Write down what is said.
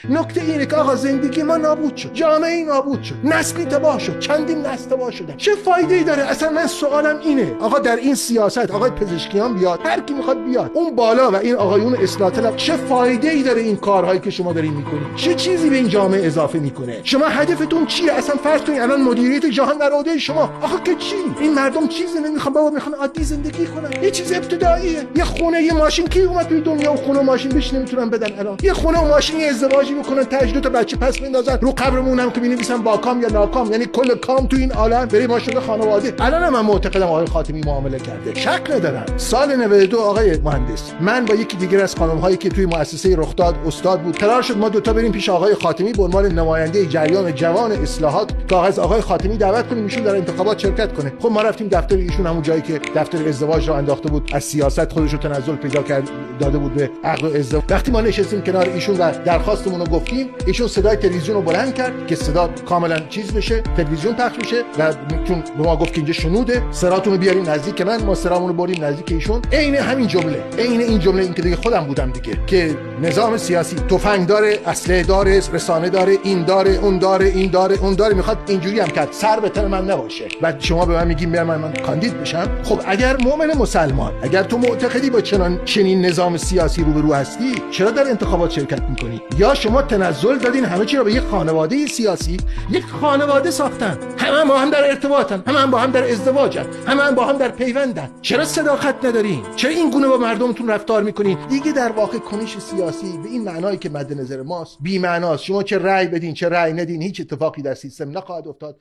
نکته اینه که آقا زندگی ما نابود شد، جامعه نابود شد، نسلی تباه شد، چندین نسل تباه شده. چه فایده ای داره؟ اصلا من سوالم اینه آقا در این سیاست آقای پزشکیان بیاد، هر کی میخواد بیاد، اون بالا و این آقایون اصلاح طلب، چه فایده ای داره این کارهایی که شما دارین میکنید؟ چه چیزی به این جامعه اضافه میکنه؟ شما هدفتون چیه؟ اصلا فرض کنید الان مدیریت جهان در عهده شما، آخه که چی؟ این مردم چیزی نمیخوان، بابا میخوان عادی زندگی کنن. یه چیز ابتداییه، یه خونه، یه ماشین. کی اومد توی دنیا و خونه و ماشین بهش نمیتونن بدن؟ الان یه خونه و ماشین، یه ازدواجی بکنن، تاج تا بچه پس بندازن، رو قبرمون هم که می‌نویسن با کام یا ناکام، یعنی کل کام تو این عالم بری ما شده خانواده. الان من معتقدم آقای خاتمی معامله کرده، شک ندارم. سال 92 آقای مهندس، من با یکی دیگر از خانم‌هایی که توی مؤسسه رخداد استاد بود قرار شد ما دوتا بریم پیش آقای خاتمی به عنوان نماینده جریان جوان اصلاحات تا از آقای خاتمی دعوت کنیم ایشون در انتخابات شرکت کنه. خب ما رفتیم دفتر ایشون، همون جایی که دفتر ازدواج رو انداخته بود، از سیاست خودش رو تنزل پیدا کرد داده بود به عقد و ازدواج. وقتی ما نشستیم کنار ایشون و درخواستمون رو گفتیم، ایشون صدای تلویزیون رو بلند کرد که صدا کاملا چیز بشه، تلویزیون پخش بشه و چون به ما گفت که اینجا شنوده، سراتون رو بیارین نزدیک من. ما سرامون رو بریم نزدیک ایشون. عین همین جمله، عین این جمله، این که دیگه خودم بودم دیگه، که نظام سیاسی تفنگ داره، اسلحه داره، رسانه داره، این داره، اون داره، این داره، اون داره، میخواد اینجوری هم کرد سر به تن من نباشه. بعد شما به من میگین من کاندید بشم؟ خب اگر مؤمن مسلمان، اگر تو معتقدی با چنین نظام سیاسی روبرو هستی، چرا در انتخابات شرکت میکنی؟ یا شما تنزل دادین همه چی رو به یک خانواده سیاسی، یک خانواده ساختن، همه با هم در ارتباطن، همه با هم در ازدواجن، همه با هم در پیوندن. چرا صداقت ندارین؟ چرا این گونه با مردمتون رفتار میکنین؟ دیگه در واقع کنش سیاسی به این معنایی که مد نظر ماست بی معناست. شما چه رأی بدین چه رأی ندین، هیچ اتفاقی در سیستم نخواهد افتاد.